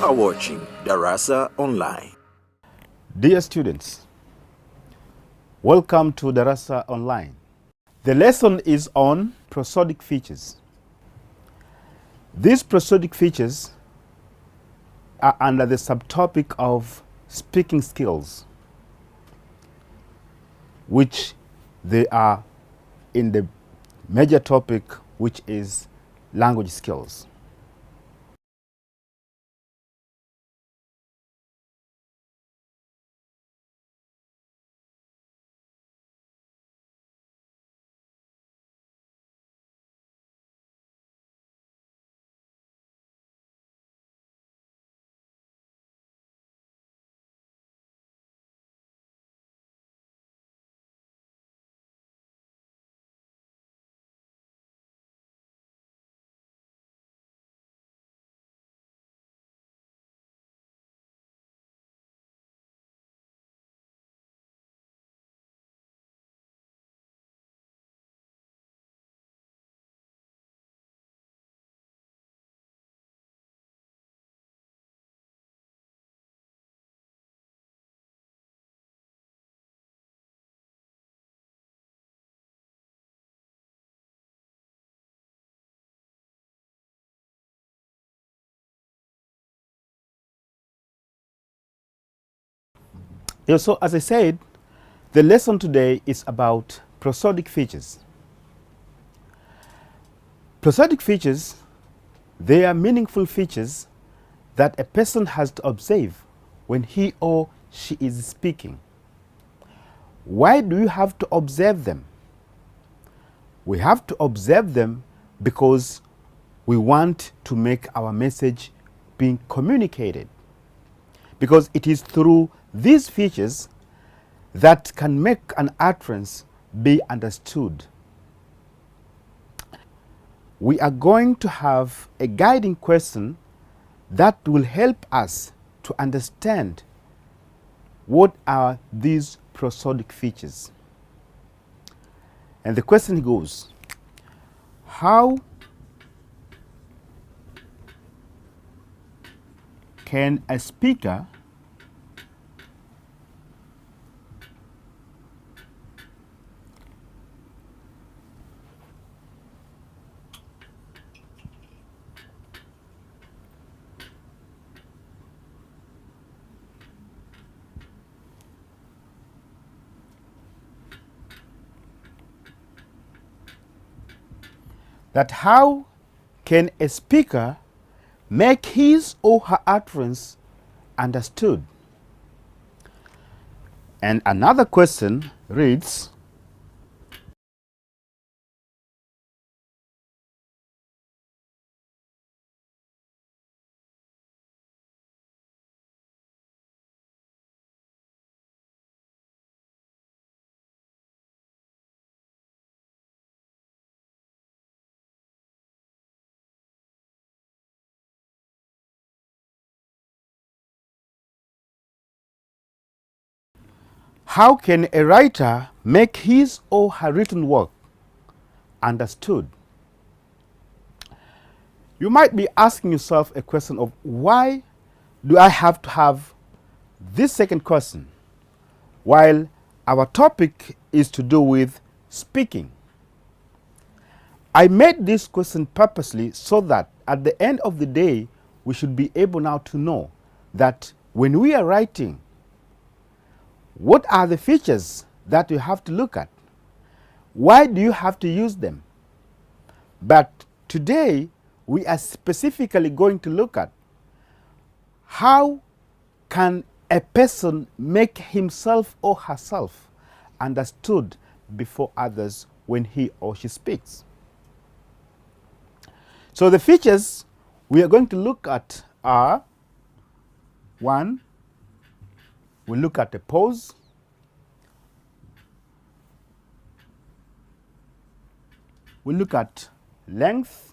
are watching Darasa Online. Dear students, welcome to Darasa Online. The lesson is on prosodic features. These prosodic features are under the subtopic of speaking skills, which they are in the major topic, which is language skills. So as I said, the lesson today is about prosodic features. Prosodic features, they are meaningful features that a person has to observe when he or she is speaking. Why do you have to observe them? We have to observe them because we want to make our message being communicated. Because it is through these features that can make an utterance be understood. We are going to have a guiding question that will help us to understand what are these prosodic features. And the question goes, how can a speaker make his or her utterance understood? And another question reads, how can a writer make his or her written work understood? You might be asking yourself a question of, why do I have to have this second question while our topic is to do with speaking? I made this question purposely so that at the end of the day, we should be able now to know that when we are writing, what are the features that you have to look at? Why do you have to use them? But today, we are specifically going to look at how can a person make himself or herself understood before others when he or she speaks. So the features we are going to look at are, one, we look at a pause. We look at length.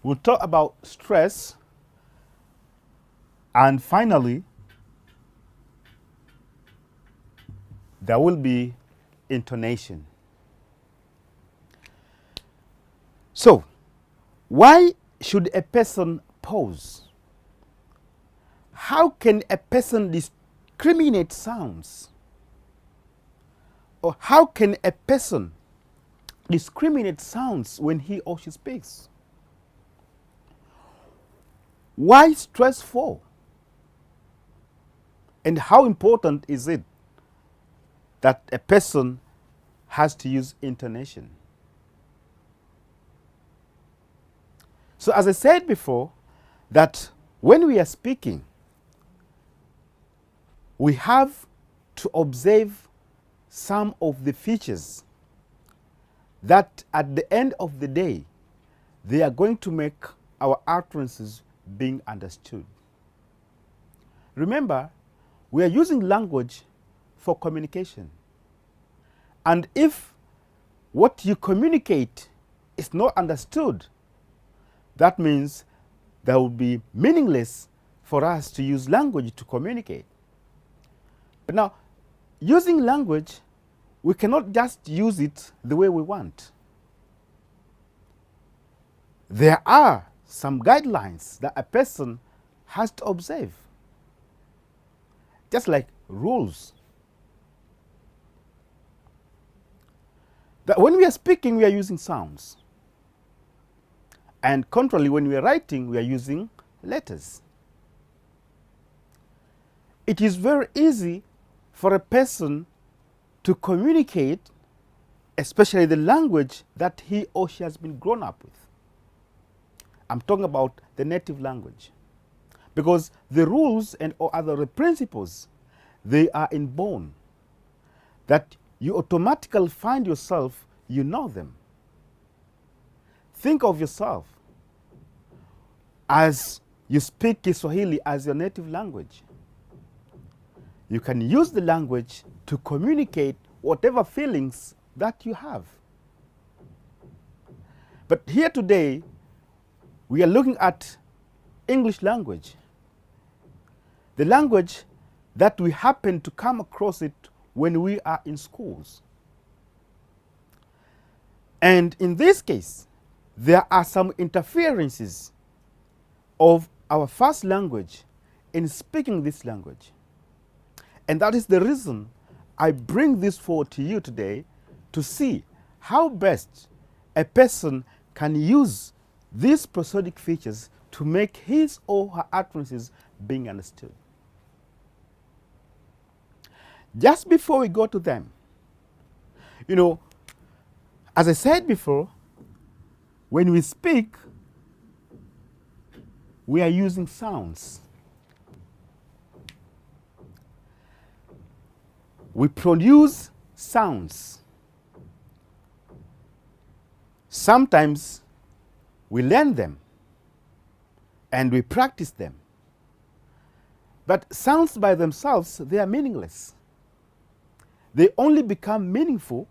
We'll talk about stress. And finally, there will be intonation. So, why should a person pause? How can a person discriminate sounds? Or how can a person discriminate sounds when he or she speaks? Why stressful? And how important is it that a person has to use intonation? So as I said before, that when we are speaking, we have to observe some of the features that at the end of the day, they are going to make our utterances being understood. Remember, we are using language for communication. And if what you communicate is not understood, that means that will be meaningless for us to use language to communicate. But now, using language, we cannot just use it the way we want. There are some guidelines that a person has to observe, just like rules. That when we are speaking, we are using sounds. And contrarily, when we are writing, we are using letters. It is very easy for a person to communicate, especially the language that he or she has been grown up with. I'm talking about the native language. Because the rules and or other principles, they are inborn. That you automatically find yourself, you know them. Think of yourself as you speak Kiswahili as your native language. You can use the language to communicate whatever feelings that you have. But here today, we are looking at English language. The language that we happen to come across it when we are in schools. And in this case, there are some interferences of our first language in speaking this language. And that is the reason I bring this forward to you today, to see how best a person can use these prosodic features to make his or her utterances being understood. Just before we go to them, as I said before, when we speak, we are using sounds. We produce sounds. Sometimes we learn them and we practice them. But sounds by themselves, they are meaningless. They only become meaningful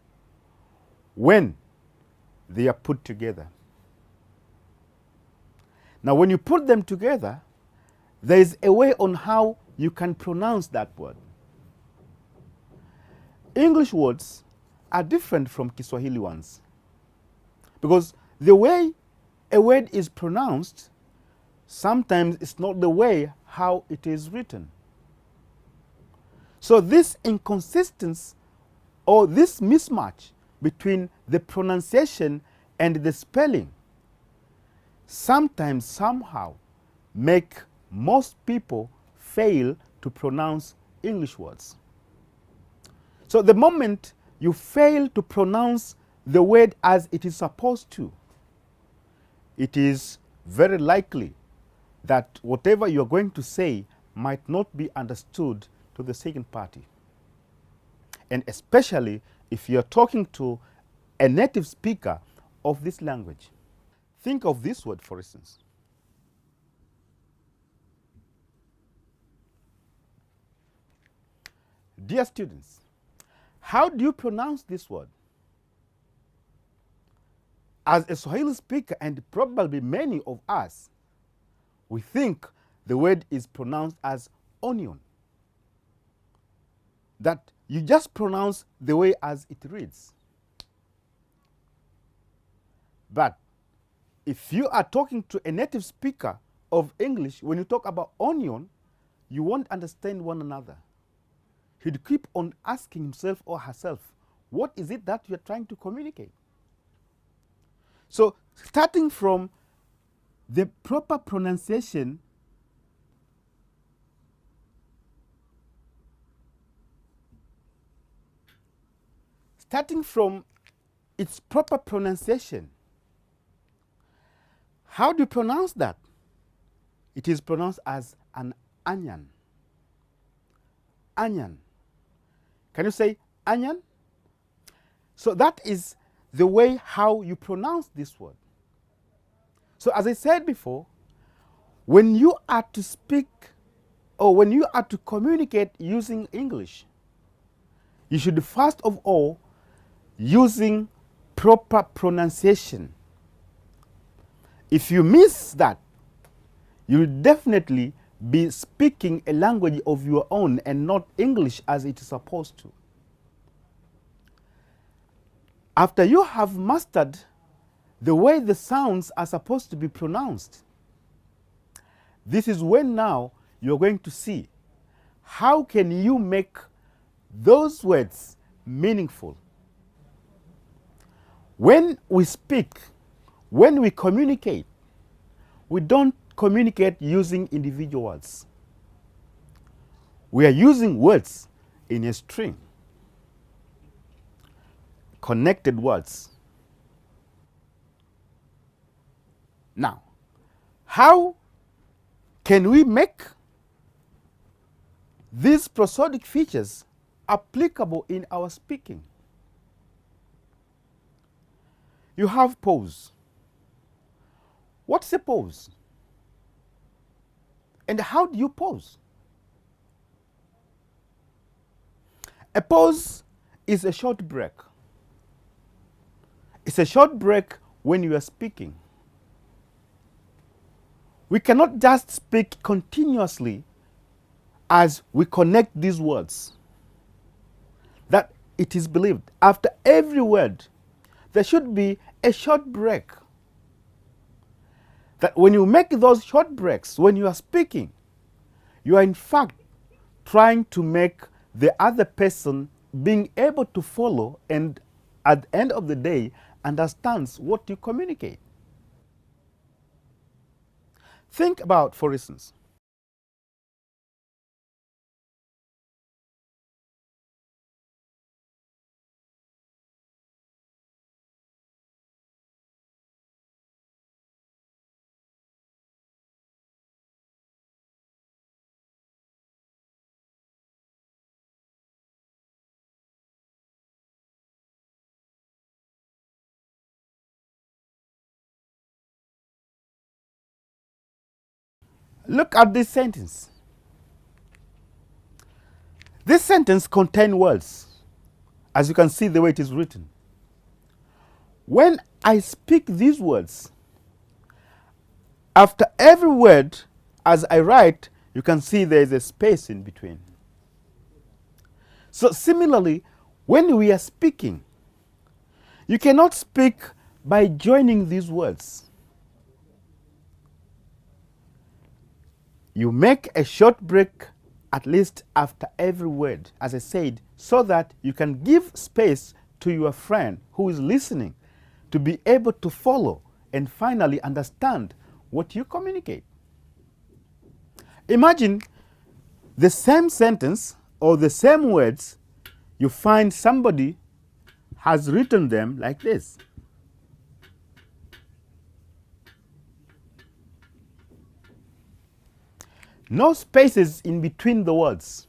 when they are put together. Now, when you put them together, there is a way on how you can pronounce that word. English words are different from Kiswahili ones, because the way a word is pronounced sometimes it's not the way how it is written. So this inconsistency or this mismatch between the pronunciation and the spelling sometimes somehow make most people fail to pronounce English words. So the moment you fail to pronounce the word as it is supposed to, it is very likely that whatever you're going to say might not be understood to the second party. And especially if you're talking to a native speaker of this language. Think of this word, for instance. Dear students, how do you pronounce this word? As a Swahili speaker, and probably many of us, we think the word is pronounced as onion. That you just pronounce the way as it reads. But If you are talking to a native speaker of English, when you talk about onion, you won't understand one another. He'd keep on asking himself or herself, what is it that you're trying to communicate? So, starting from the proper pronunciation, its proper pronunciation, how do you pronounce that? It is pronounced as an onion. Onion. Can you say onion? So that is the way how you pronounce this word. So as I said before, when you are to speak or when you are to communicate using English, you should first of all using proper pronunciation. If you miss that, you will definitely be speaking a language of your own and not English as it is supposed to. After you have mastered the way the sounds are supposed to be pronounced, this is when now you're going to see how can you make those words meaningful. When we speak, when we communicate, we don't communicate using individual words. We are using words in a string, connected words. Now, how can we make these prosodic features applicable in our speaking? You have pause. What's a pause? And how do you pause? A pause is a short break. It's a short break when you are speaking. We cannot just speak continuously as we connect these words. That it is believed after every word there should be a short break. That when you make those short breaks, when you are speaking, you are in fact trying to make the other person being able to follow and at the end of the day understands what you communicate. Think about, for instance, look at this sentence. This sentence contains words, as you can see the way it is written. When I speak these words, after every word, as I write, you can see there is a space in between. So similarly, when we are speaking, you cannot speak by joining these words. You make a short break at least after every word, as I said, so that you can give space to your friend who is listening to be able to follow and finally understand what you communicate. Imagine the same sentence or the same words, you find somebody has written them like this. No spaces in between the words.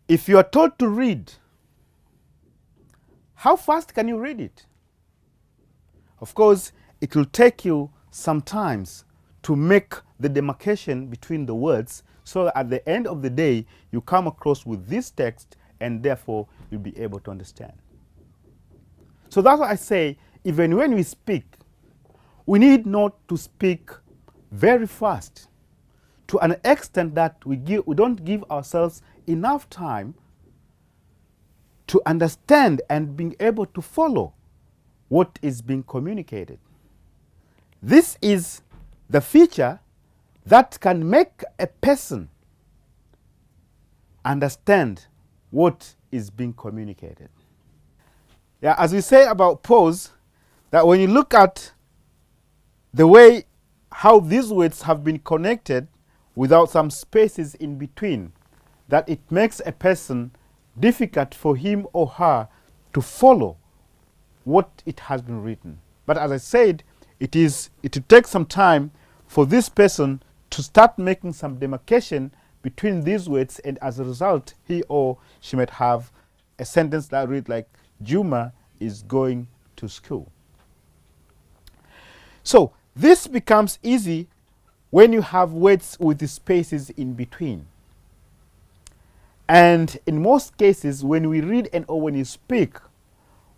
If you are told to read, how fast can you read it? Of course, it will take you some time to make the demarcation between the words, so that at the end of the day, you come across with this text and therefore you'll be able to understand. So that's why I say, even when we speak, we need not to speak very fast to an extent that we don't give ourselves enough time to understand and being able to follow what is being communicated. This is the feature that can make a person understand what is being communicated. Yeah, as we say about pause, that when you look at the way how these words have been connected without some spaces in between, that it makes a person difficult for him or her to follow what it has been written. But as I said, it will take some time for this person to start making some demarcation between these words, and as a result, he or she might have a sentence that reads like, Juma is going to school. So this becomes easy when you have words with the spaces in between. And in most cases, when we read and or when you speak,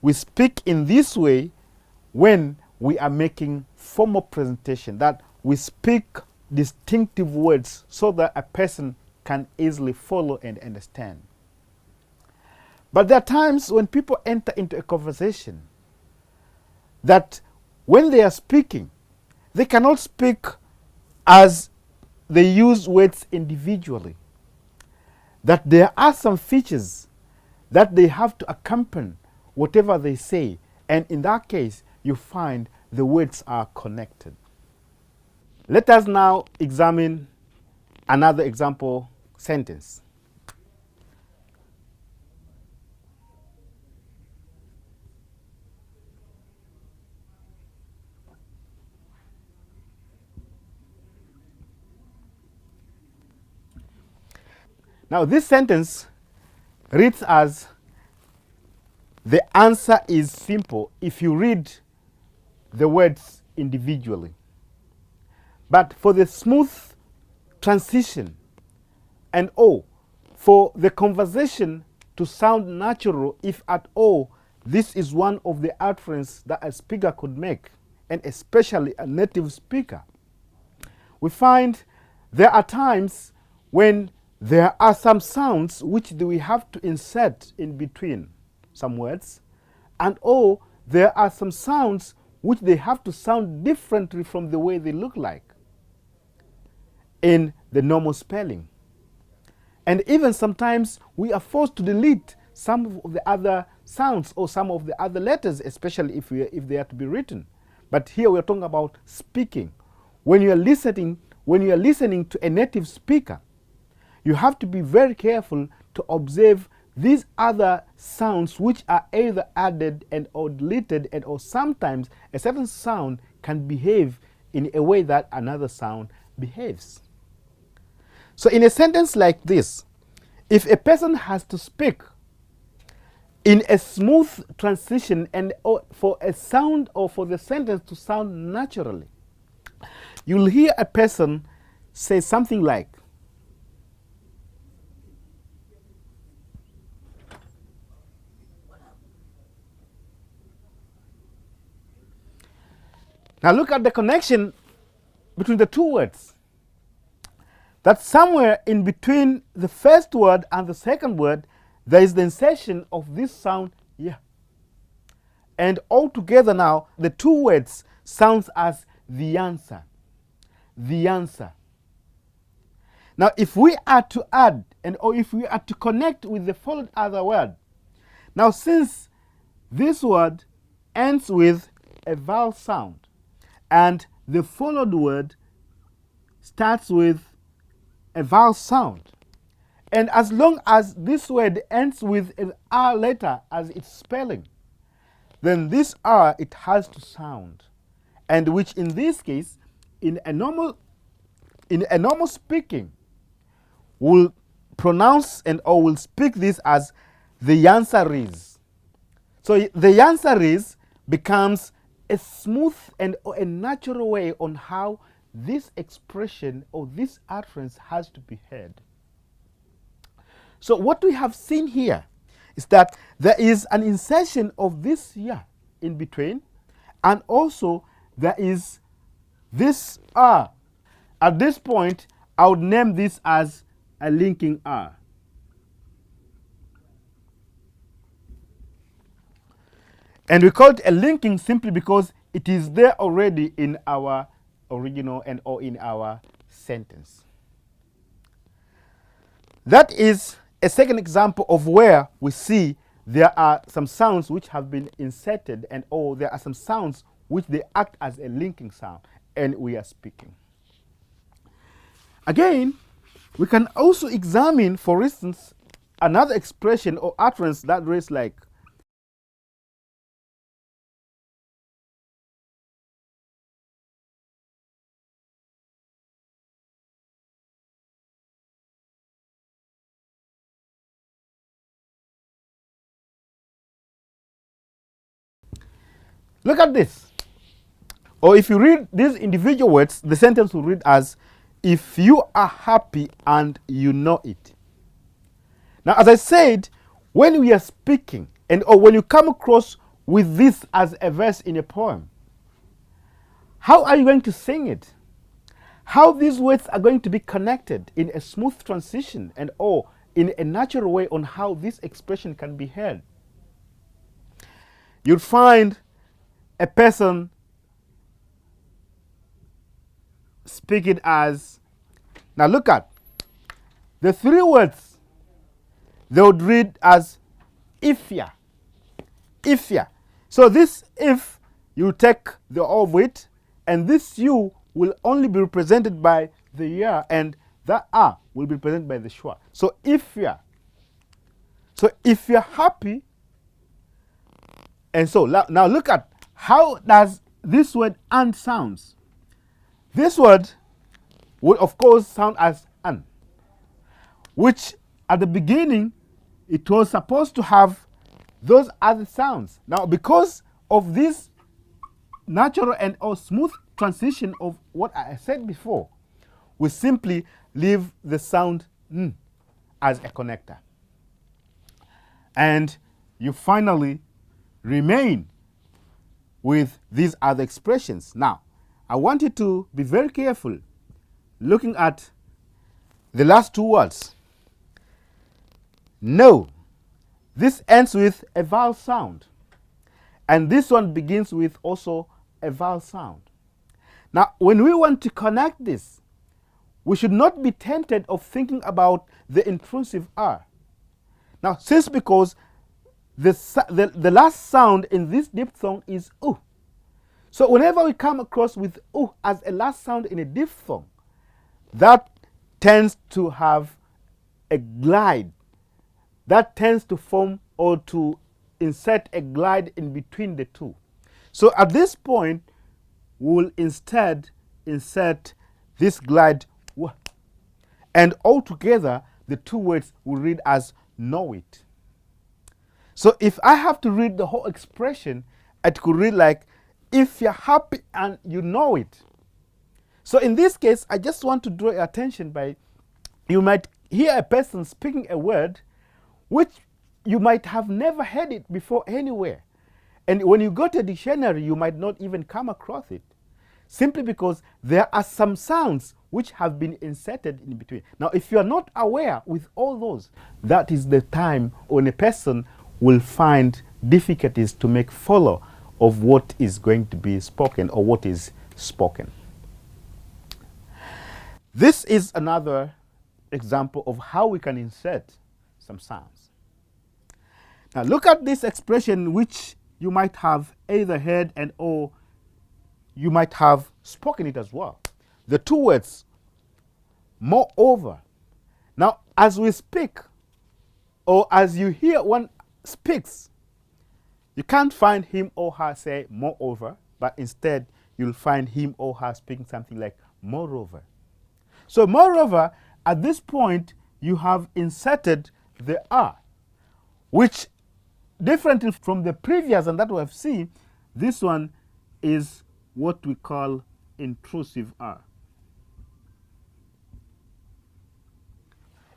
we speak in this way when we are making formal presentation, that we speak distinctive words so that a person can easily follow and understand. But there are times when people enter into a conversation that when they are speaking, they cannot speak as they use words individually. That there are some features that they have to accompany whatever they say, and in that case, you find the words are connected. Let us now examine another example sentence. Now, this sentence reads as, the answer is simple if you read the words individually. But for the smooth transition and for the conversation to sound natural, if at all, this is one of the utterances that a speaker could make, and especially a native speaker. We find there are times when there are some sounds which we have to insert in between some words, and there are some sounds which they have to sound differently from the way they look like in the normal spelling. And even sometimes we are forced to delete some of the other sounds or some of the other letters, especially if they are to be written. But here we are talking about speaking. When you are listening to a native speaker, you have to be very careful to observe these other sounds which are either added and or deleted, and or sometimes a certain sound can behave in a way that another sound behaves. So in a sentence like this, if a person has to speak in a smooth transition and for a sound or for the sentence to sound naturally, you'll hear a person say something like, now look at the connection between the two words. That somewhere in between the first word and the second word, there is the insertion of this sound here. And altogether now, the two words sounds as the answer. The answer. Now, if we are to add or if we are to connect with the followed other word, now since this word ends with a vowel sound and the followed word starts with a vowel sound, and as long as this word ends with an R letter as its spelling, then this R, it has to sound, and which in this case, in a normal speaking, will pronounce and or will speak this as the answer is. So the answer is becomes a smooth and a natural way on how this expression or this utterance has to be heard. So what we have seen here is that there is an insertion of this here in between, and also there is this R. At this point, I would name this as a linking R. And we call it a linking simply because it is there already in our original and or in our sentence. That is a second example of where we see there are some sounds which have been inserted and or there are some sounds which they act as a linking sound and we are speaking. Again, we can also examine, for instance, another expression or utterance that reads like, look at this. Or if you read these individual words, the sentence will read as, if you are happy and you know it. Now, as I said, when we are speaking and or when you come across with this as a verse in a poem, how are you going to sing it? How these words are going to be connected in a smooth transition and or in a natural way on how this expression can be heard. You'll find a person speaking as, now look at the three words, they would read as ifya, ifya. So this if, you take the of it, and this you will only be represented by the ya, and that will be represented by the shwa. So ifya. So if you're happy, and so now look at how does this word and sounds. This word would of course sound as an, which at the beginning it was supposed to have those other sounds. Now because of this natural and or smooth transition of what I said before, we simply leave the sound n as a connector. And you finally remain with these other expressions. Now, I want you to be very careful looking at the last two words. No. This ends with a vowel sound. And this one begins with also a vowel sound. Now, when we want to connect this, we should not be tempted of thinking about the intrusive R. Now, since because the last sound in this diphthong is U. So whenever we come across with U as a last sound in a diphthong, that tends to have a glide. That tends to form or to insert a glide in between the two. So at this point, we'll instead insert this glide w, and altogether the two words will read as know it. So if I have to read the whole expression, it could read like, if you're happy and you know it. So in this case, I just want to draw your attention by, you might hear a person speaking a word which you might have never heard it before anywhere. And when you go to a dictionary, you might not even come across it, simply because there are some sounds which have been inserted in between. Now, if you are not aware with all those, that is the time when a person will find difficulties to make follow of what is going to be spoken or what is spoken. This is another example of how we can insert some sounds. Now look at this expression which you might have either heard and or you might have spoken it as well. The two words, moreover. Now as we speak or as you hear one speaks, you can't find him or her say moreover, but instead you'll find him or her speaking something like moreover. So moreover, at this point, you have inserted the R, which differently from the previous and that we have seen, this one is what we call intrusive R.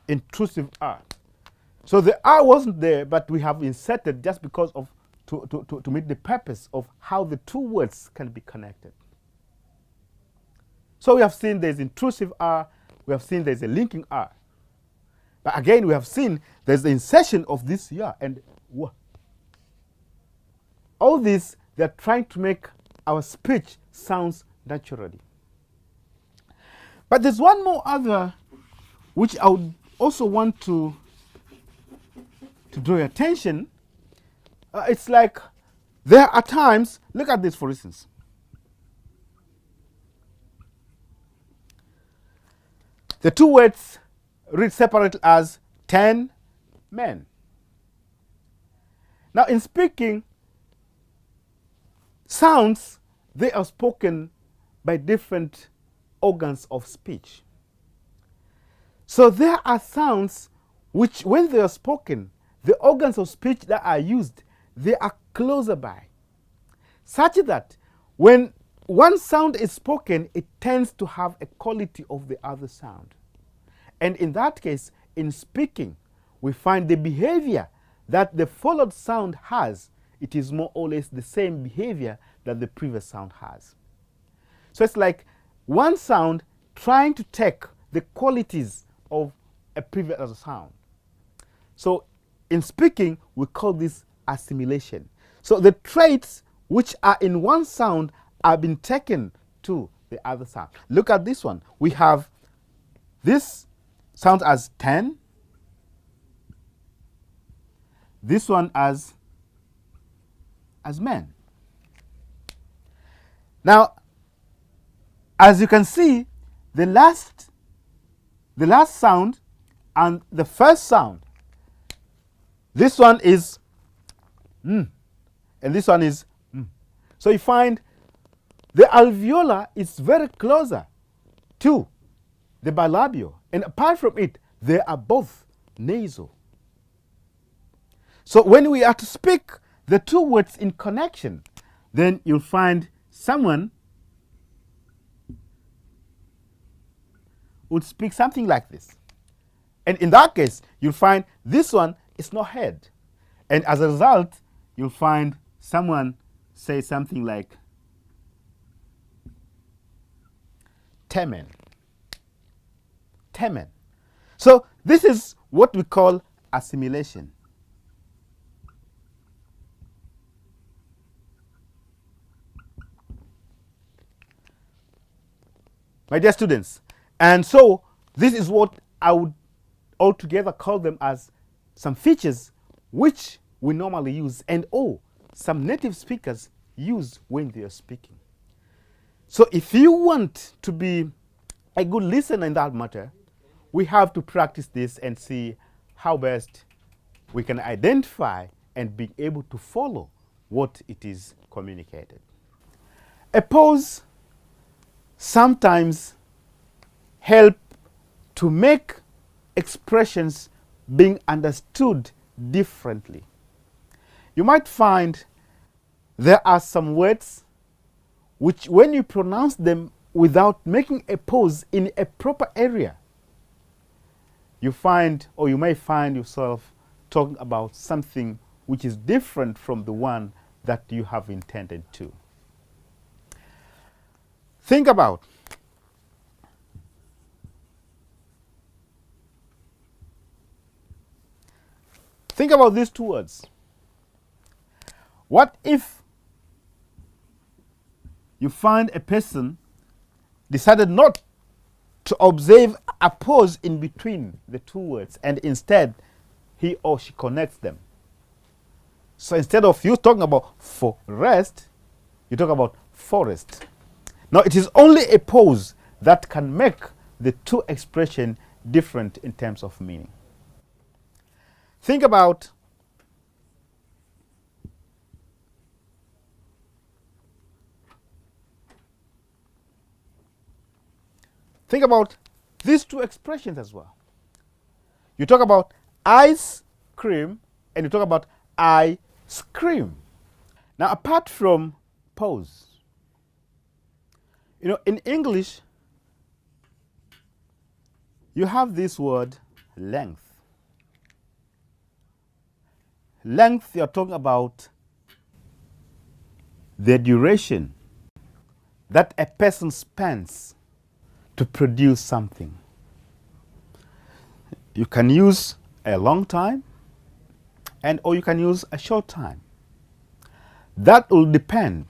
Intrusive R. So the R wasn't there, but we have inserted just because of to meet the purpose of how the two words can be connected. So we have seen there's intrusive R, we have seen there's a linking R. But again, we have seen there's the insertion of this ya and w. All these, they're trying to make our speech sounds naturally. But there's one more other which I would also want to draw your attention. It's like there are times, look at this for instance. The two words read separately as 10 men. Now in speaking, sounds, they are spoken by different organs of speech. So there are sounds which when they are spoken, the organs of speech that are used, they are closer by, such that when one sound is spoken, it tends to have a quality of the other sound. And in that case, in speaking, we find the behavior that the followed sound has, it is more or less the same behavior that the previous sound has. So it's like one sound trying to take the qualities of a previous sound. So in speaking, we call this assimilation. So the traits which are in one sound are being taken to the other sound. Look at this one. We have this sound as 10. This one as men. Now, as you can see, the last sound and the first sound, this one is and this one is So you find the alveolar is very closer to the bilabial, and apart from it, they are both nasal. So when we are to speak the two words in connection, then you'll find someone would speak something like this. And in that case, you'll find this one is not heard. And as a result, you'll find someone say something like temen. Temen. So this is what we call assimilation. My dear students, and so this is what I would altogether call them as some features which we normally use and some native speakers use when they are speaking. So if you want to be a good listener in that matter, we have to practice this and see how best we can identify and be able to follow what it is communicated. A pause sometimes help to make expressions being understood differently. You might find there are some words which when you pronounce them without making a pause in a proper area, you find, or you may find yourself talking about something which is different from the one that you have intended to. Think about these two words. What if you find a person decided not to observe a pause in between the two words and instead he or she connects them? So instead of you talking about forest, you talk about forest. Now it is only a pause that can make the two expressions different in terms of meaning. Think about these two expressions as well. You talk about ice cream and you talk about I scream. Now apart from pause, in English, you have this word length. Length, you're talking about the duration that a person spends to produce something. You can use a long time or you can use a short time. That will depend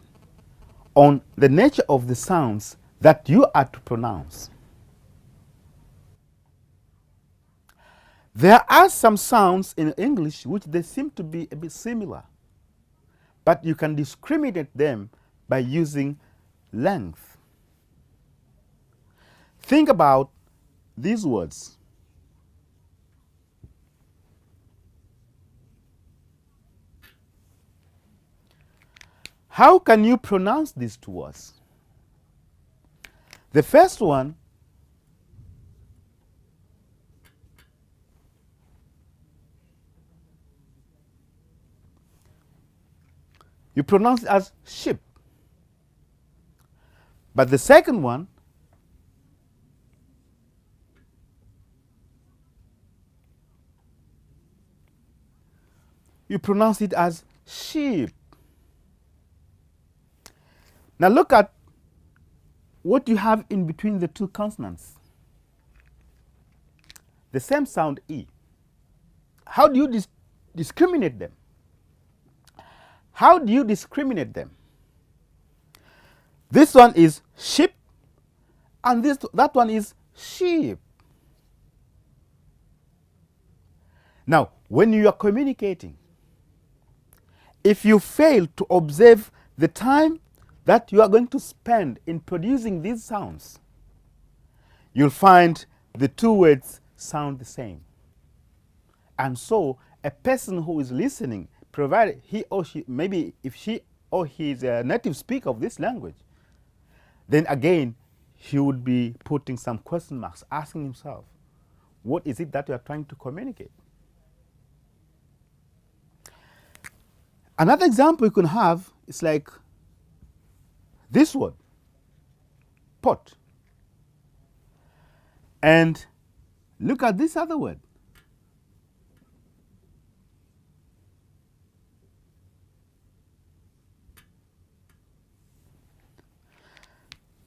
on the nature of the sounds that you are to pronounce. There are some sounds in English which they seem to be a bit similar, but you can discriminate them by using length. Think about these words. How can you pronounce these two words? The first one, you pronounce it as ship. But the second one, you pronounce it as sheep. Now look at what you have in between the two consonants. The same sound E. How do you discriminate them? How do you discriminate them? This one is ship, and that one is sheep. Now, when you are communicating, if you fail to observe the time that you are going to spend in producing these sounds, you'll find the two words sound the same. And so a person who is listening, provided he or she, maybe if she or he is a native speaker of this language, then again he would be putting some question marks, asking himself, what is it that you are trying to communicate? Another example you can have is like this word, pot. And look at this other word.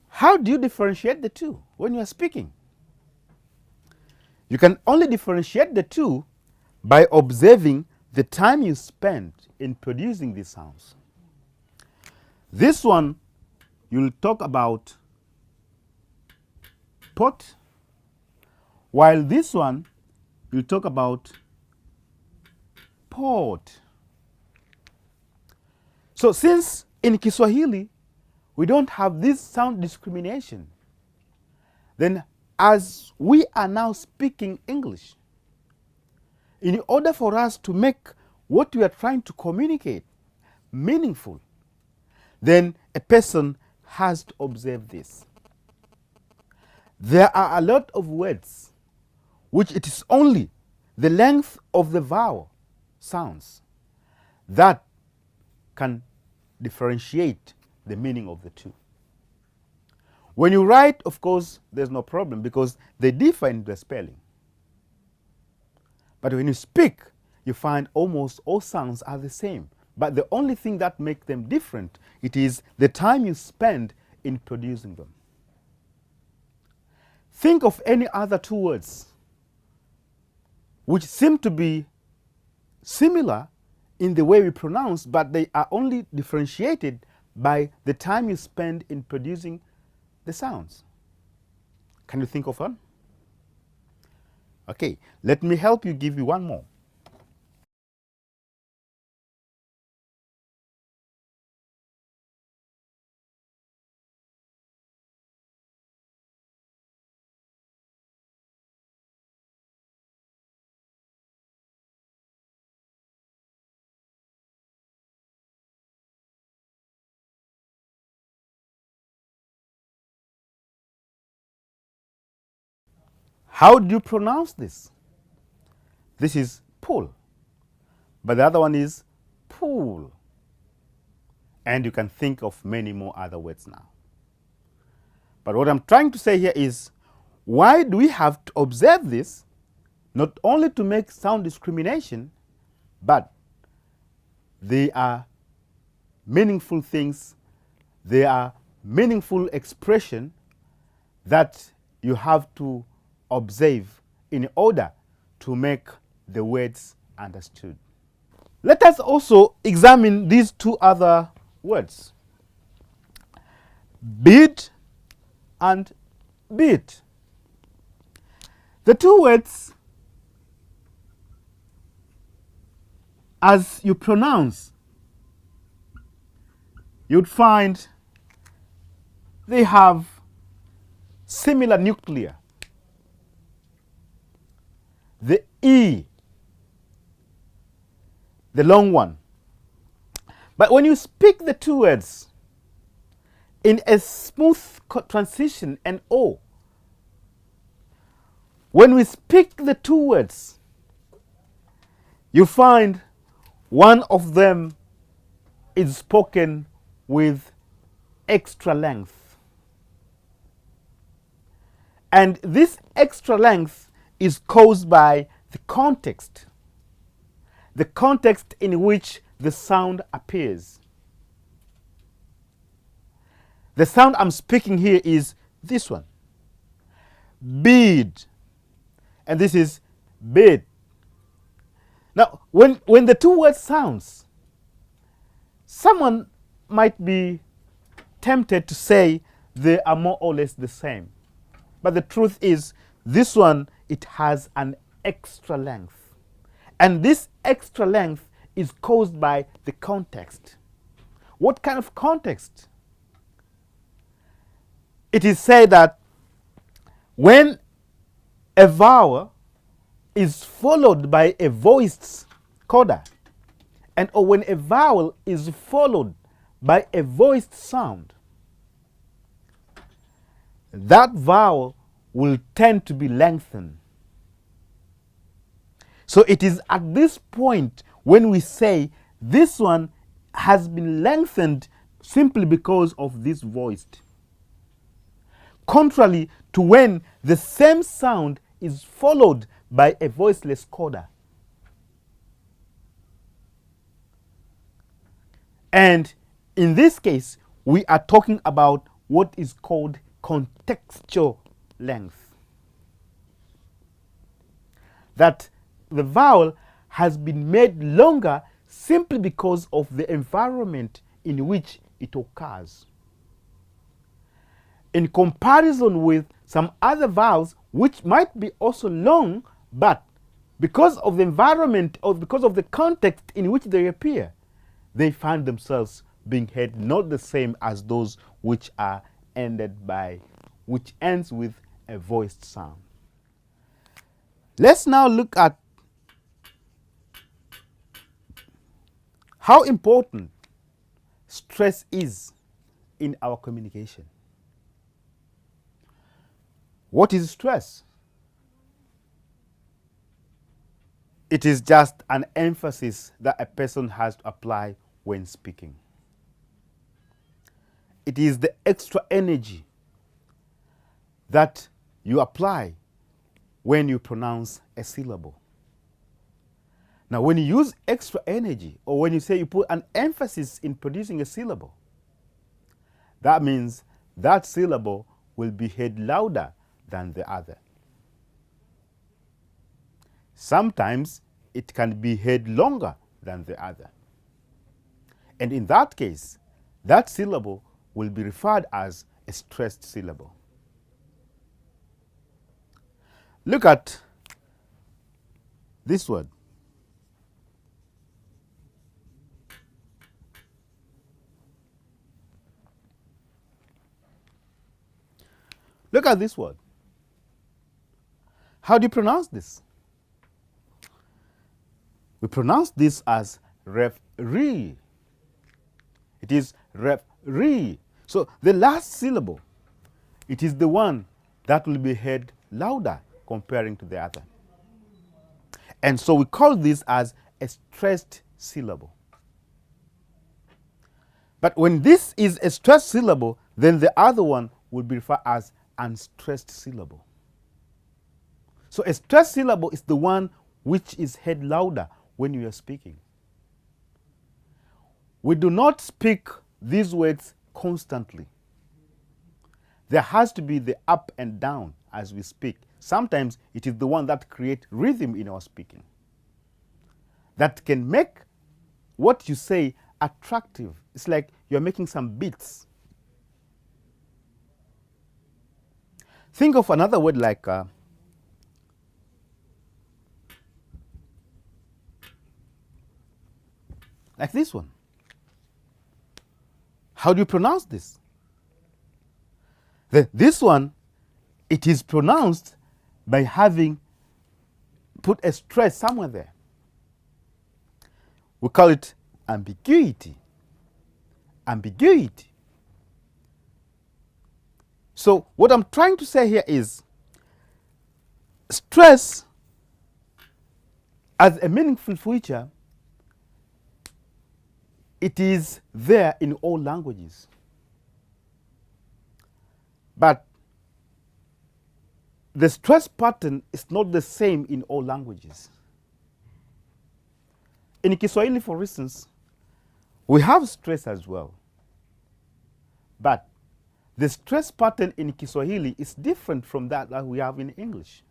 How do you differentiate the two when you are speaking? You can only differentiate the two by observing the time you spend in producing these sounds. This one, you'll talk about pot, while this one, you'll talk about pot. So since in Kiswahili, we don't have this sound discrimination, then as we are now speaking English, in order for us to make what we are trying to communicate meaningful, then a person has to observe this. There are a lot of words which it is only the length of the vowel sounds that can differentiate the meaning of the two. When you write, of course, there's no problem because they differ in the spelling. But when you speak, you find almost all sounds are the same. But the only thing that makes them different, it is the time you spend in producing them. Think of any other two words which seem to be similar in the way we pronounce, but they are only differentiated by the time you spend in producing the sounds. Can you think of one? Okay, let me help you, give you one more. How do you pronounce this? This is pull, but the other one is pool. And you can think of many more other words now. But what I'm trying to say here is, why do we have to observe this, not only to make sound discrimination, but they are meaningful things, they are meaningful expression that you have to observe in order to make the words understood. Let us also examine these two other words: bid and beat. The two words, as you pronounce, you'd find they have similar nuclei. The E, the long one. But when you speak the two words in a smooth transition and O, when we speak the two words, you find one of them is spoken with extra length. And this extra length is caused by the context in which the sound appears. The sound I'm speaking here is this one, bid, and this is bid. Now, when the two words sounds, someone might be tempted to say they are more or less the same. But the truth is, this one, it has an extra length. And this extra length is caused by the context. What kind of context? It is said that when a vowel is followed by a voiced coda, or when a vowel is followed by a voiced sound, that vowel will tend to be lengthened. So it is at this point when we say this one has been lengthened simply because of this voiced. Contrary to when the same sound is followed by a voiceless coda. And in this case, we are talking about what is called contextual length. That the vowel has been made longer simply because of the environment in which it occurs. In comparison with some other vowels which might be also long, but because of the environment or because of the context in which they appear, they find themselves being heard not the same as those which are which ends with a voiced sound. Let's now look at how important stress is in our communication. What is stress? It is just an emphasis that a person has to apply when speaking. It is the extra energy that you apply when you pronounce a syllable. Now, when you use extra energy, or when you say you put an emphasis in producing a syllable, that means that syllable will be heard louder than the other. Sometimes it can be heard longer than the other. And in that case, that syllable will be referred as a stressed syllable. Look at this word. Look at this word. How do you pronounce this? We pronounce this as referee. It is referee. So the last syllable, it is the one that will be heard louder comparing to the other. And so we call this as a stressed syllable. But when this is a stressed syllable, then the other one will be referred as unstressed syllable. So a stressed syllable is the one which is heard louder when you are speaking. We do not speak these words constantly. There has to be the up and down as we speak. Sometimes it is the one that creates rhythm in our speaking, that can make what you say attractive. It's like you're making some beats. Think of another word like this one. How do you pronounce this? This one, it is pronounced by having put a stress somewhere there. We call it ambiguity. Ambiguity. So what I'm trying to say here is stress as a meaningful feature, it is there in all languages. But the stress pattern is not the same in all languages. In Kiswahili, for instance, we have stress as well. But the stress pattern in Kiswahili is different from that we have in English.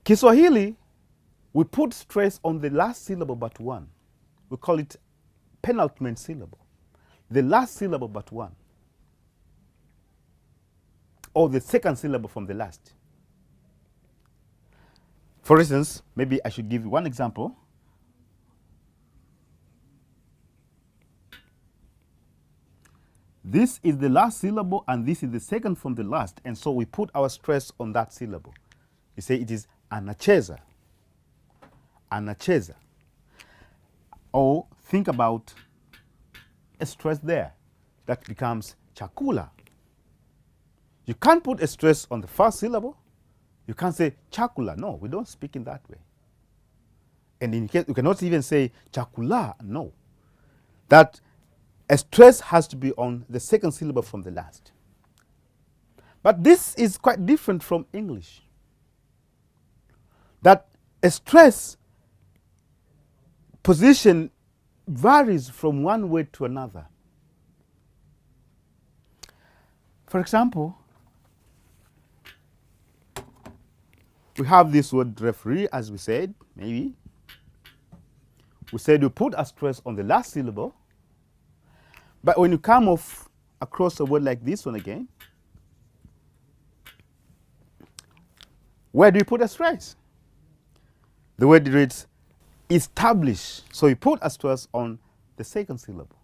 Kiswahili, we put stress on the last syllable but one. We call it penultimate syllable. The last syllable but one. Or the second syllable from the last. For instance, maybe I should give you one example. This is the last syllable and this is the second from the last, and so we put our stress on that syllable. You say it is anacheza. Anacheza. Or think about a stress there. That becomes chakula. You can't put a stress on the first syllable. You can't say chakula. No, we don't speak in that way. And in case, you cannot even say chakula. No. That a stress has to be on the second syllable from the last. But this is quite different from English. That a stress position varies from one word to another. For example, we have this word referee, as we said, maybe. We said you put a stress on the last syllable, but when you come across a word like this one again, where do you put a stress? The word reads establish, so you put a stress on the second syllable.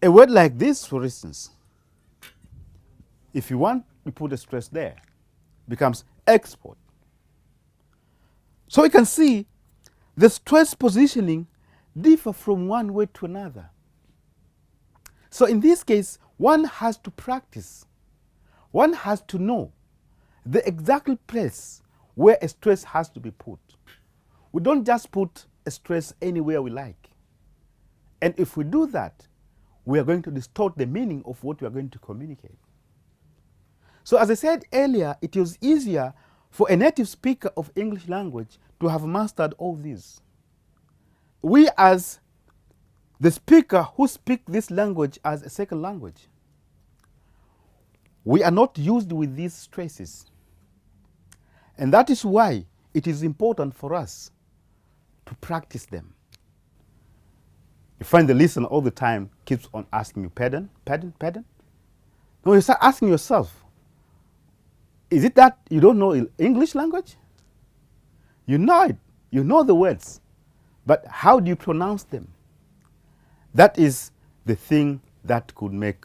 A word like this, for instance, if you want, you put a stress there, becomes export. So you can see the stress positioning differ from one word to another. So in this case, one has to practice. One has to know the exact place where a stress has to be put. We don't just put a stress anywhere we like. And if we do that, we are going to distort the meaning of what we are going to communicate. So as I said earlier, it is easier for a native speaker of English language to have mastered all these. We as the speaker who speak this language as a second language, we are not used with these stresses. And that is why it is important for us to practice them. You find the listener all the time keeps on asking you, pardon, pardon, pardon? No, you start asking yourself, is it that you don't know English language? You know it, you know the words, but how do you pronounce them? That is the thing that could make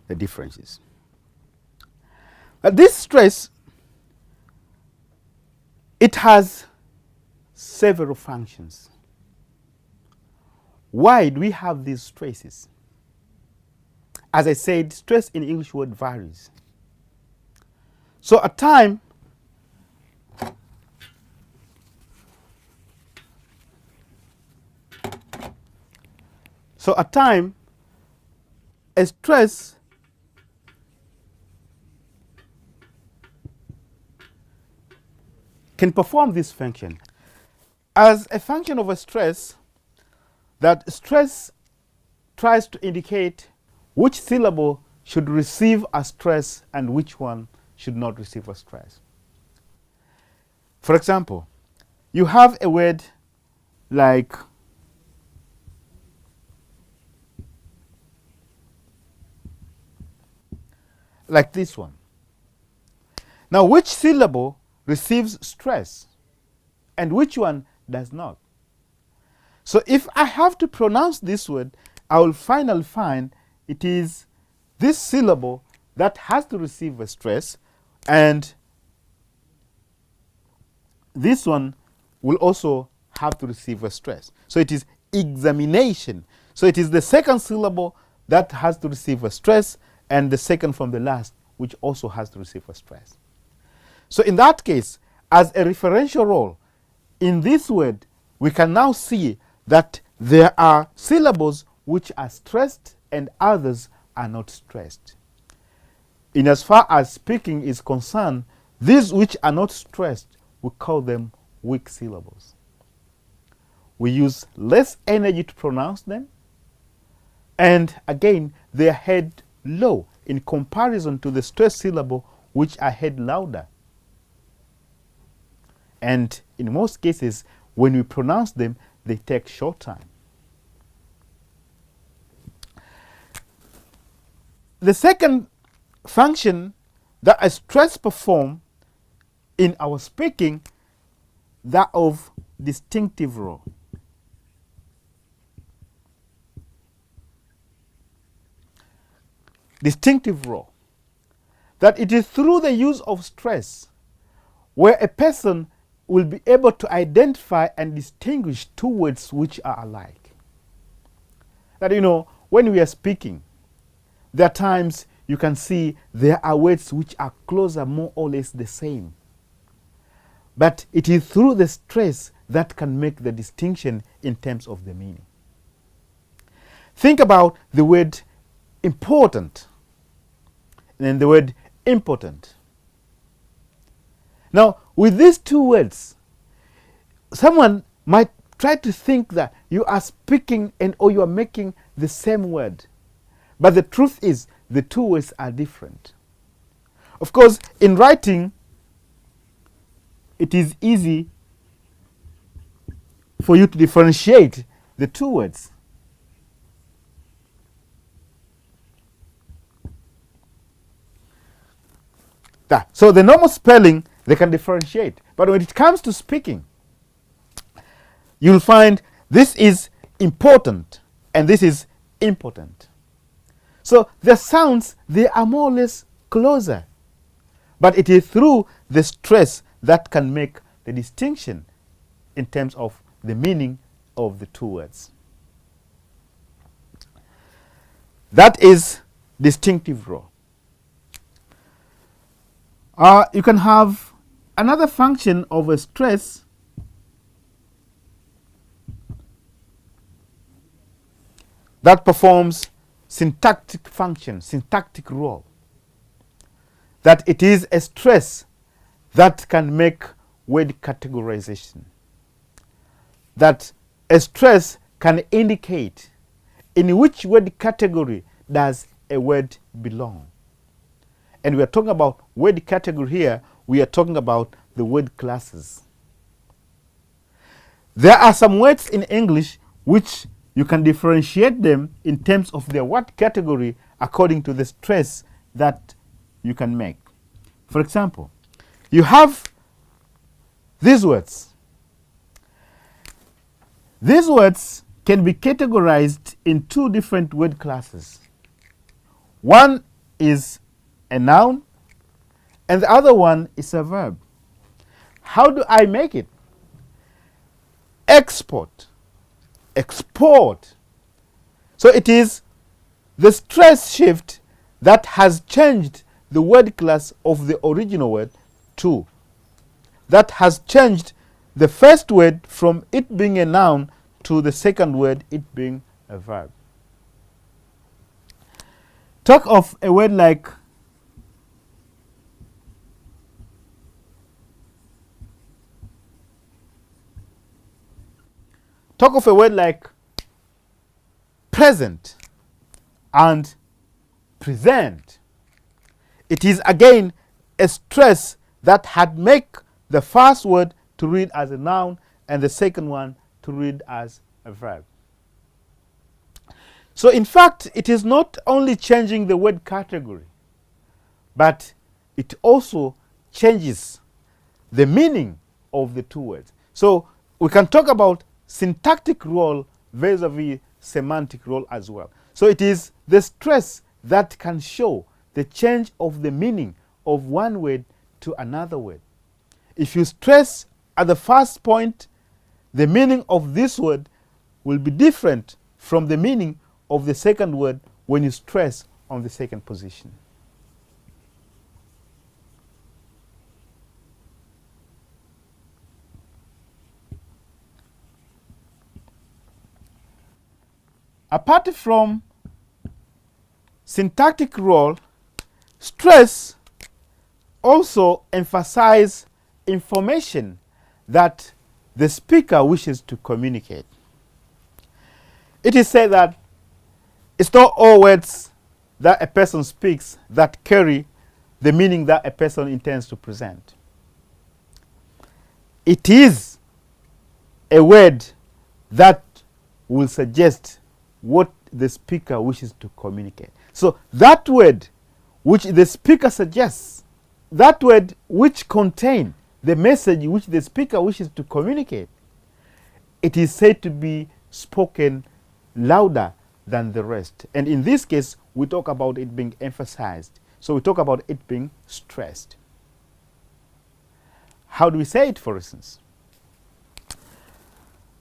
the differences. But this stress, it has several functions. Why do we have these stresses? As I said, stress in English word varies. So at time, a stress can perform this function. As a function of a stress, that stress tries to indicate which syllable should receive a stress and which one should not receive a stress. For example, you have a word like this one. Now, which syllable receives stress and which one does not? So if I have to pronounce this word, I will finally find it is this syllable that has to receive a stress, and this one will also have to receive a stress. So it is examination. So it is the second syllable that has to receive a stress, and the second from the last, which also has to receive a stress. So in that case, as a referential role, in this word, we can now see that there are syllables which are stressed and others are not stressed. In as far as speaking is concerned, these which are not stressed, we call them weak syllables. We use less energy to pronounce them, and again, they are heard low in comparison to the stressed syllable, which are heard louder. And in most cases, when we pronounce them, they take short time. The second function that a stress performs in our speaking, that of distinctive role. Distinctive role. That it is through the use of stress where a person will be able to identify and distinguish two words which are alike. That, when we are speaking, there are times you can see there are words which are closer, more or less the same. But it is through the stress that can make the distinction in terms of the meaning. Think about the word important and then the word important. Now, with these two words, someone might try to think that you are speaking or you are making the same word. But the truth is, the two words are different. Of course, in writing, it is easy for you to differentiate the two words. So the normal spelling, they can differentiate. But when it comes to speaking, you'll find this is important and this is important. So the sounds, they are more or less closer. But it is through the stress that can make the distinction in terms of the meaning of the two words. That is distinctive role. You can have another function of a stress that performs syntactic function, syntactic role. That it is a stress that can make word categorization. That a stress can indicate in which word category does a word belong. And we are talking about word category here, we are talking about the word classes. There are some words in English which you can differentiate them in terms of their word category according to the stress that you can make. For example, you have these words. These words can be categorized in two different word classes. One is a noun, and the other one is a verb. How do I make it? Export, export. So it is the stress shift that has changed the word class of the original word to. That has changed the first word from it being a noun to the second word, it being a verb. Talk of a word like present and present. It is again a stress that had make the first word to read as a noun and the second one to read as a verb. So in fact, it is not only changing the word category, but it also changes the meaning of the two words. So we can talk about syntactic role vis-a-vis semantic role as well. So it is the stress that can show the change of the meaning of one word to another word. If you stress at the first point, the meaning of this word will be different from the meaning of the second word when you stress on the second position. Apart from syntactic role, stress also emphasizes information that the speaker wishes to communicate. It is said that it's not all words that a person speaks that carry the meaning that a person intends to present. It is a word that will suggest what the speaker wishes to communicate. So that word which the speaker suggests, that word which contains the message which the speaker wishes to communicate, it is said to be spoken louder than the rest. And in this case, we talk about it being emphasized. So we talk about it being stressed. How do we say it, for instance?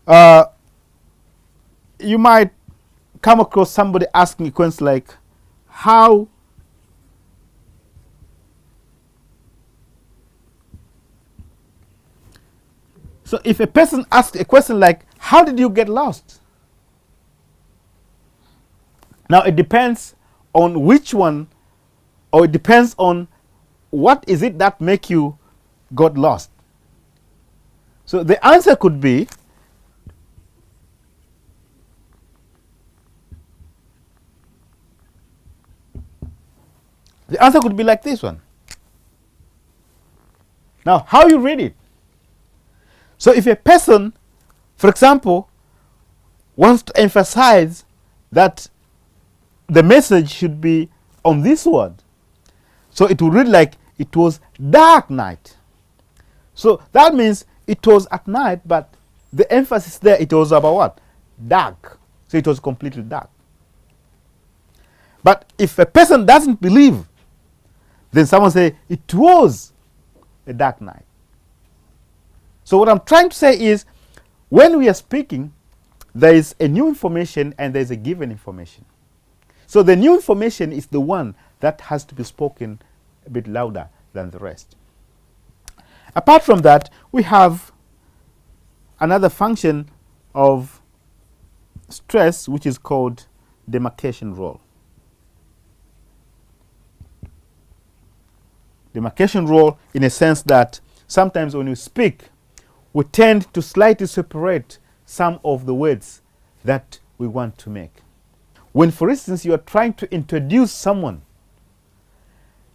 You might come across somebody asking questions like, how so if a person asks a question like, how did you get lost? Now it depends on which one, or it depends on what is it that make you got lost. So the answer could be, like this one. Now, how you read it? So if a person, for example, wants to emphasize that the message should be on this word, so it will read like, it was dark night. So that means it was at night, but the emphasis there, it was about what? Dark. So it was completely dark. But if a person doesn't believe, then someone say, it was a dark night. So what I'm trying to say is, when we are speaking, there is a new information and there is a given information. So the new information is the one that has to be spoken a bit louder than the rest. Apart from that, we have another function of stress, which is called demarcation role. Demarcation role, in a sense that sometimes when you speak, we tend to slightly separate some of the words that we want to make. When, for instance, you are trying to introduce someone,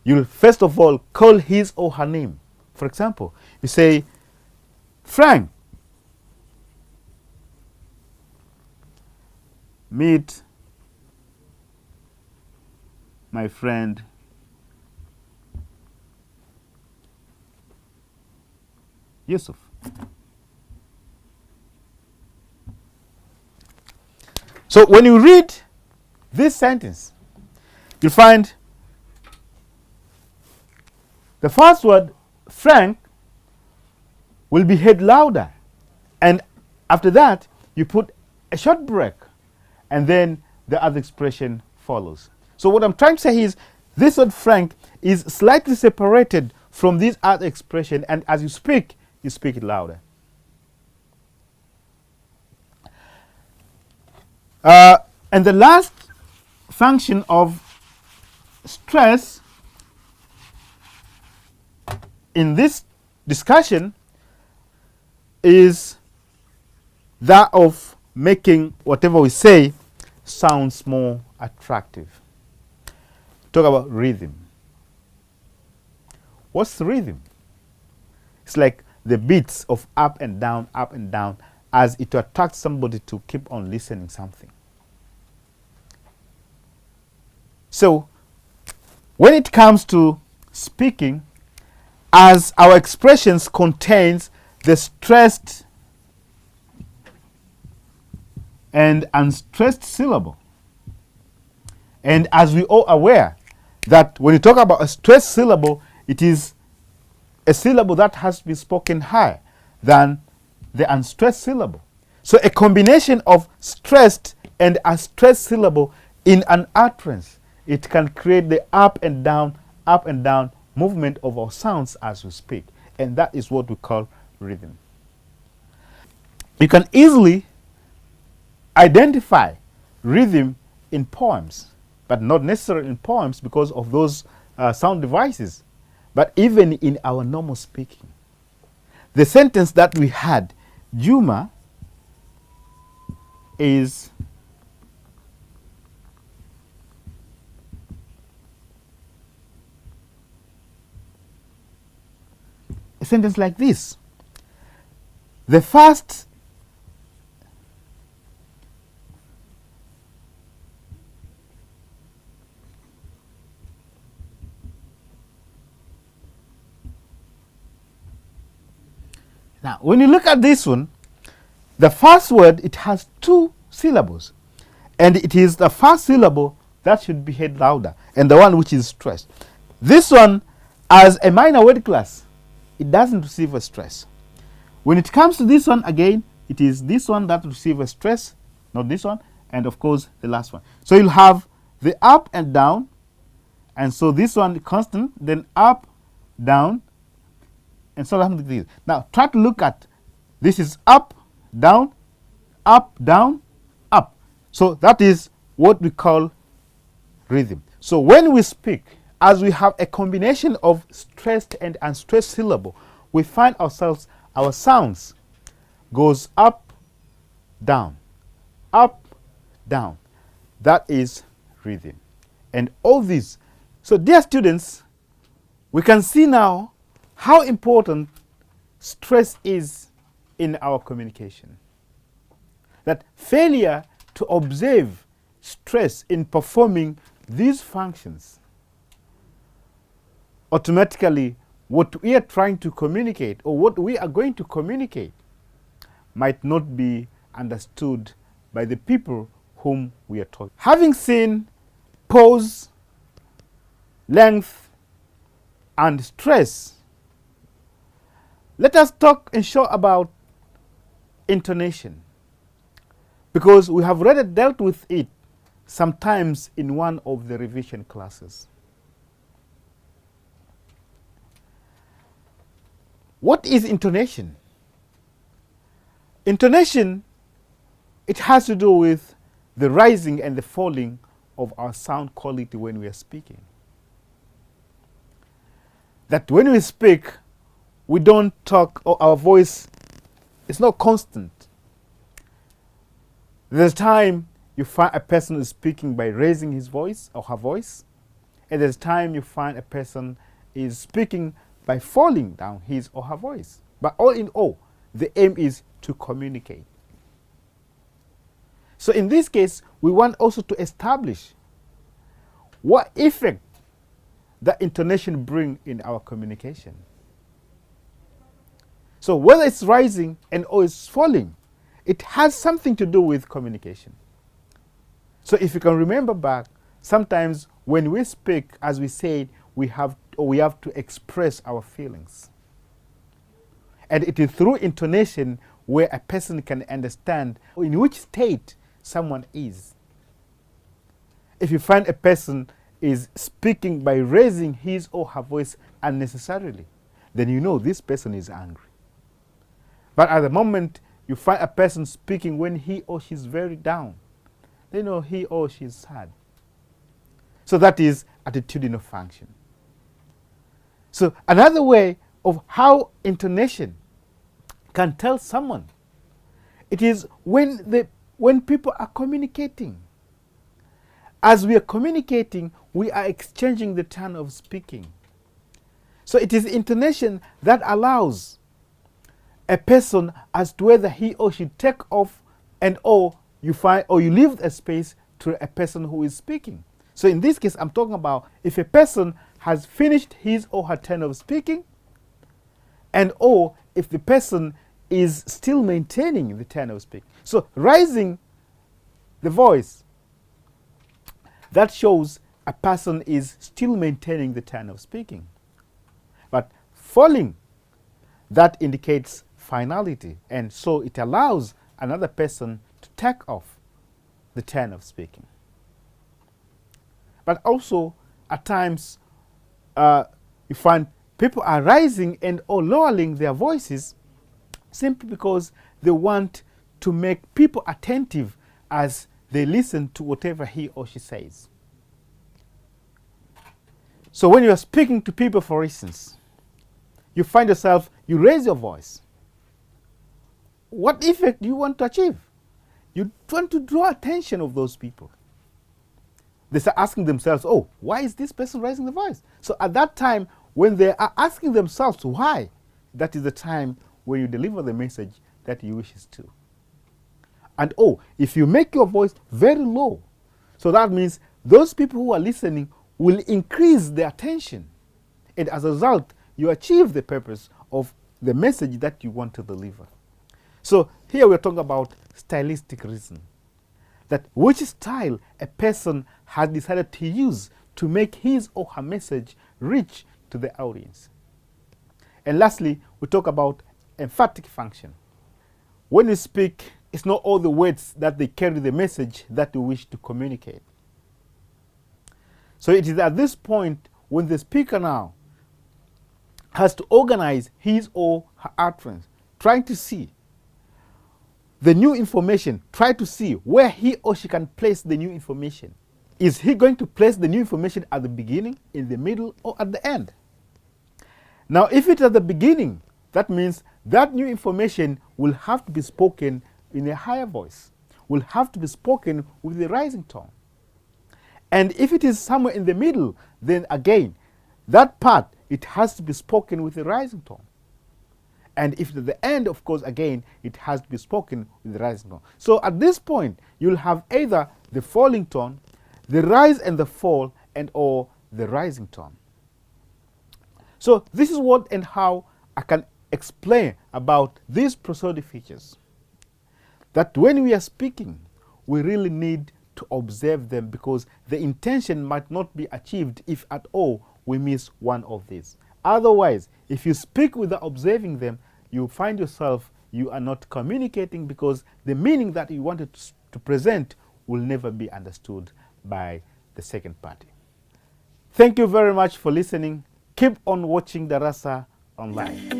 you'll first of all call his or her name. For example, you say, Frank, meet my friend Yusuf. So when you read this sentence, you find the first word, Frank, will be heard louder. And after that, you put a short break. And then the other expression follows. So what I'm trying to say is, this word Frank is slightly separated from this other expression. And as you speak it louder. And the last function of stress in this discussion is that of making whatever we say sounds more attractive. Talk about rhythm. What's rhythm? It's like the beats of up and down, as it attracts somebody to keep on listening something. So, when it comes to speaking, as our expressions contains the stressed and unstressed syllable, and as we all aware that when you talk about a stressed syllable, it is a syllable that has to be spoken higher than the unstressed syllable. So a combination of stressed and unstressed syllable in an utterance, it can create the up and down movement of our sounds as we speak. And that is what we call rhythm. You can easily identify rhythm in poems, but not necessarily in poems because of those sound devices, but even in our normal speaking. The sentence that we had, Juma is a sentence like this. The first now, when you look at this one, the first word, it has two syllables. And it is the first syllable that should be heard louder, and the one which is stressed. This one, as a minor word class, it doesn't receive a stress. When it comes to this one, again, it is this one that receives a stress, not this one, and of course, the last one. So you'll have the up and down, and so this one constant, then up, down, and so on like this. Now try to look at this is up, down, up, down, up. So that is what we call rhythm. So when we speak, as we have a combination of stressed and unstressed syllable, we find ourselves, our sounds goes up, down, up, down. That is rhythm. And all these. So dear students, we can see now how important stress is in our communication. That failure to observe stress in performing these functions, automatically what we are trying to communicate or what we are going to communicate might not be understood by the people whom we are talking. Having seen pause, length, and stress, let us talk in short about intonation, because we have already dealt with it sometimes in one of the revision classes. What is intonation? Intonation, it has to do with the rising and the falling of our sound quality when we are speaking. That when we speak, we don't talk, or our voice is not constant. There's time you find a person is speaking by raising his voice or her voice, and there's time you find a person is speaking by falling down his or her voice. But all in all, the aim is to communicate. So in this case, we want also to establish what effect the intonation bring in our communication. So whether it's rising and or it's falling, it has something to do with communication. So if you can remember back, sometimes when we speak, as we said, we have to express our feelings. And it is through intonation where a person can understand in which state someone is. If you find a person is speaking by raising his or her voice unnecessarily, then you know this person is angry. But at the moment you find a person speaking when he or she is very down, then you know he or she is sad. So that is attitudinal function. So another way of how intonation can tell someone, it is when people are communicating. As we are communicating, we are exchanging the turn of speaking. So it is intonation that allows a person as to whether he or she take off, and or you find or you leave a space to a person who is speaking. So in this case, I'm talking about if a person has finished his or her turn of speaking, and or if the person is still maintaining the turn of speaking. So raising the voice, that shows a person is still maintaining the turn of speaking. But falling, that indicates finality, and so it allows another person to take off the turn of speaking. But also, at times, you find people are rising and or lowering their voices simply because they want to make people attentive as they listen to whatever he or she says. So when you are speaking to people, for instance, you find yourself, you raise your voice. What effect do you want to achieve? You want to draw attention of those people. They start asking themselves, oh, why is this person raising the voice? So at that time, when they are asking themselves why, that is the time when you deliver the message that you wish to. And oh, if you make your voice very low, so that means those people who are listening will increase their attention. And as a result, you achieve the purpose of the message that you want to deliver. So here we're talking about stylistic reason. That which style a person has decided to use to make his or her message reach to the audience. And lastly, we talk about emphatic function. When you speak, it's not all the words that they carry the message that you wish to communicate. So it is at this point when the speaker now has to organize his or her utterance, trying to see the new information, try to see where he or she can place the new information. Is he going to place the new information at the beginning, in the middle, or at the end? Now, if it's at the beginning, that means that new information will have to be spoken in a higher voice, will have to be spoken with a rising tone. And if it is somewhere in the middle, then again, that part, it has to be spoken with a rising tone. And if at the end, of course, again, it has to be spoken with the rising tone. So at this point, you'll have either the falling tone, the rise and the fall, and or the rising tone. So this is what and how I can explain about these prosodic features. That when we are speaking, we really need to observe them, because the intention might not be achieved if at all we miss one of these. Otherwise, if you speak without observing them, you find yourself, you are not communicating, because the meaning that you wanted to present will never be understood by the second party. Thank you very much for listening. Keep on watching Darasa online.